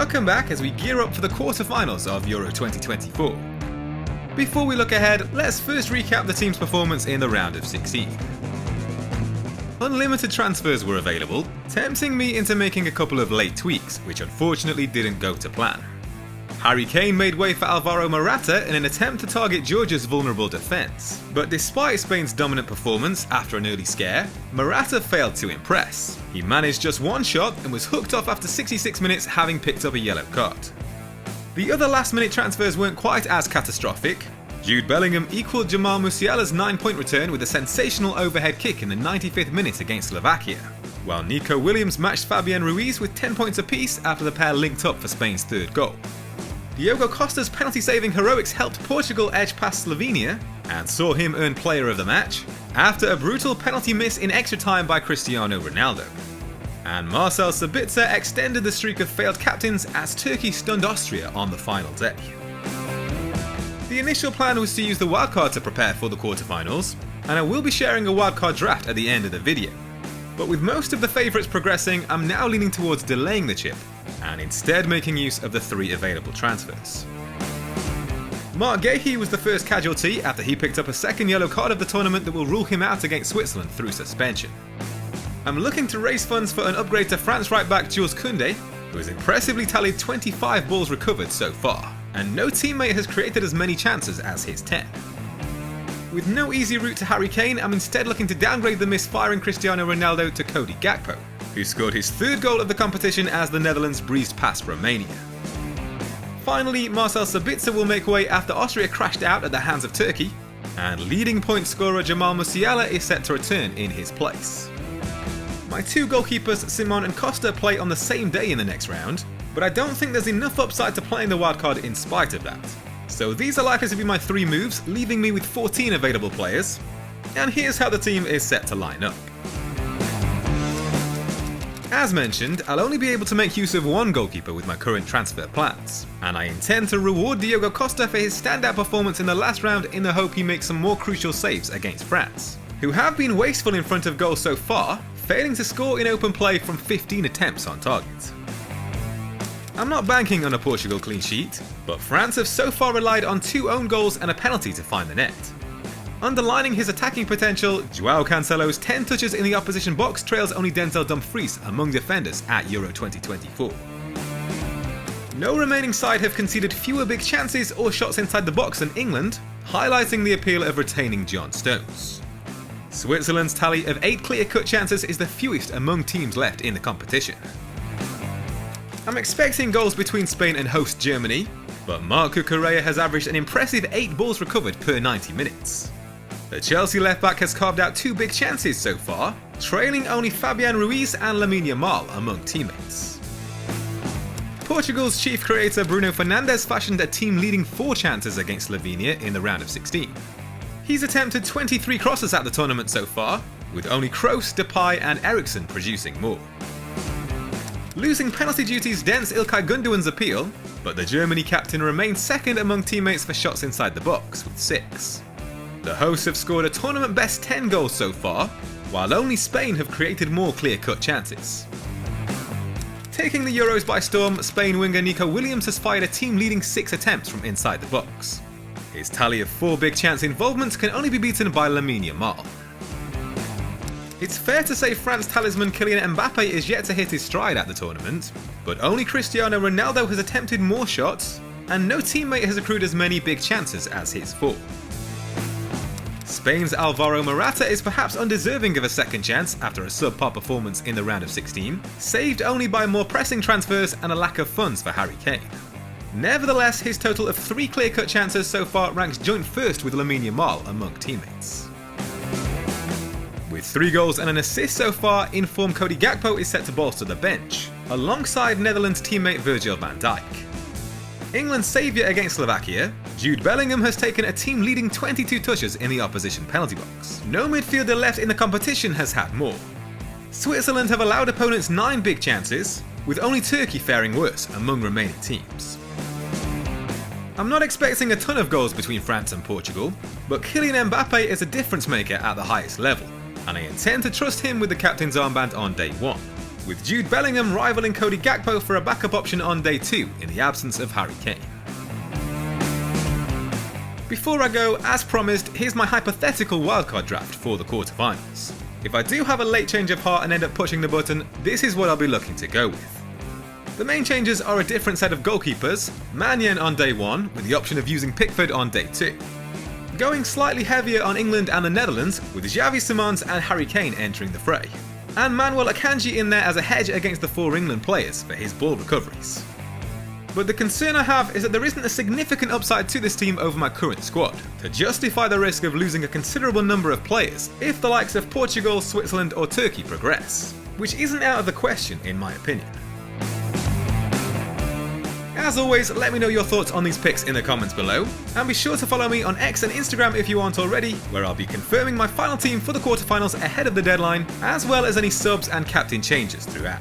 Welcome back as we gear up for the quarter-finals of Euro 2024. Before we look ahead, let's first recap the team's performance in the round of 16. Unlimited transfers were available, tempting me into making a couple of late tweaks, which unfortunately didn't go to plan. Harry Kane made way for Alvaro Morata in an attempt to target Georgia's vulnerable defence, but despite Spain's dominant performance after an early scare, Morata failed to impress. He managed just one shot and was hooked off after 66 minutes, having picked up a yellow card. The other last-minute transfers weren't quite as catastrophic. Jude Bellingham equalled Jamal Musiala's 9-point return with a sensational overhead kick in the 95th minute against Slovakia, while Nico Williams matched Fabian Ruiz with 10 points apiece after the pair linked up for Spain's third goal. Diogo Costa's penalty-saving heroics helped Portugal edge past Slovenia and saw him earn Player of the Match after a brutal penalty miss in extra time by Cristiano Ronaldo. And Marcel Sabitzer extended the streak of failed captains as Turkey stunned Austria on the final day. The initial plan was to use the wildcard to prepare for the quarterfinals, and I will be sharing a wildcard draft at the end of the video. But with most of the favourites progressing, I'm now leaning towards delaying the chip, and instead making use of the 3 available transfers. Mark Gahey was the first casualty after he picked up a second yellow card of the tournament that will rule him out against Switzerland through suspension. I'm looking to raise funds for an upgrade to France right-back Jules Koundé, who has impressively tallied 25 balls recovered so far, and no teammate has created as many chances as his 10. With no easy route to Harry Kane, I'm instead looking to downgrade the misfiring Cristiano Ronaldo to Cody Gakpo, who scored his 3rd goal of the competition as the Netherlands breezed past Romania. Finally, Marcel Sabitzer will make way after Austria crashed out at the hands of Turkey, and leading point scorer Jamal Musiala is set to return in his place. My 2 goalkeepers, Simon and Costa, play on the same day in the next round, but I don't think there's enough upside to playing the wildcard in spite of that. So these are likely to be my 3 moves, leaving me with 14 available players, and here's how the team is set to line up. As mentioned, I'll only be able to make use of 1 goalkeeper with my current transfer plans, and I intend to reward Diogo Costa for his standout performance in the last round in the hope he makes some more crucial saves against France, who have been wasteful in front of goal so far, failing to score in open play from 15 attempts on target. I'm not banking on a Portugal clean sheet, but France have so far relied on 2 own goals and a penalty to find the net. Underlining his attacking potential, João Cancelo's 10 touches in the opposition box trails only Denzel Dumfries among defenders at Euro 2024. No remaining side have conceded fewer big chances or shots inside the box than England, highlighting the appeal of retaining John Stones. Switzerland's tally of 8 clear-cut chances is the fewest among teams left in the competition. I'm expecting goals between Spain and host Germany, but Marc Cucurella has averaged an impressive 8 balls recovered per 90 minutes. The Chelsea left-back has carved out 2 big chances so far, trailing only Fabian Ruiz and Lamine Yamal among teammates. Portugal's chief creator Bruno Fernandes fashioned a team-leading 4 chances against Slovenia in the round of 16. He's attempted 23 crosses at the tournament so far, with only Kroos, Depay and Eriksen producing more. Losing penalty duties dents Ilkay Gundogan's appeal, but the Germany captain remains second among teammates for shots inside the box, with 6. The hosts have scored a tournament-best 10 goals so far, while only Spain have created more clear-cut chances. Taking the Euros by storm, Spain winger Nico Williams has fired a team-leading 6 attempts from inside the box. His tally of 4 big chance involvements can only be beaten by Lamine Yamal. It's fair to say France talisman Kylian Mbappe is yet to hit his stride at the tournament, but only Cristiano Ronaldo has attempted more shots, and no teammate has accrued as many big chances as his 4. Spain's Alvaro Morata is perhaps undeserving of a second chance after a subpar performance in the round of 16, saved only by more pressing transfers and a lack of funds for Harry Kane. Nevertheless, his total of 3 clear-cut chances so far ranks joint first with Lamine Yamal among teammates. With 3 goals and an assist so far, in-form Cody Gakpo is set to bolster the bench, alongside Netherlands teammate Virgil van Dijk. England's saviour against Slovakia, Jude Bellingham has taken a team-leading 22 touches in the opposition penalty box. No midfielder left in the competition has had more. Switzerland have allowed opponents 9 big chances, with only Turkey faring worse among remaining teams. I'm not expecting a ton of goals between France and Portugal, but Kylian Mbappe is a difference maker at the highest level, and I intend to trust him with the captain's armband on day 1. with Jude Bellingham rivaling Cody Gakpo for a backup option on day 2 in the absence of Harry Kane. Before I go, as promised, here's my hypothetical wildcard draft for the quarterfinals. If I do have a late change of heart and end up pushing the button, this is what I'll be looking to go with. The main changes are a different set of goalkeepers, Mannion on day 1 with the option of using Pickford on day 2. Going slightly heavier on England and the Netherlands with Xavi Simons and Harry Kane entering the fray. And Manuel Akanji in there as a hedge against the 4 England players for his ball recoveries. But the concern I have is that there isn't a significant upside to this team over my current squad to justify the risk of losing a considerable number of players if the likes of Portugal, Switzerland or Turkey progress, which isn't out of the question in my opinion. As always, let me know your thoughts on these picks in the comments below, and be sure to follow me on X and Instagram if you aren't already, where I'll be confirming my final team for the quarterfinals ahead of the deadline, as well as any subs and captain changes throughout.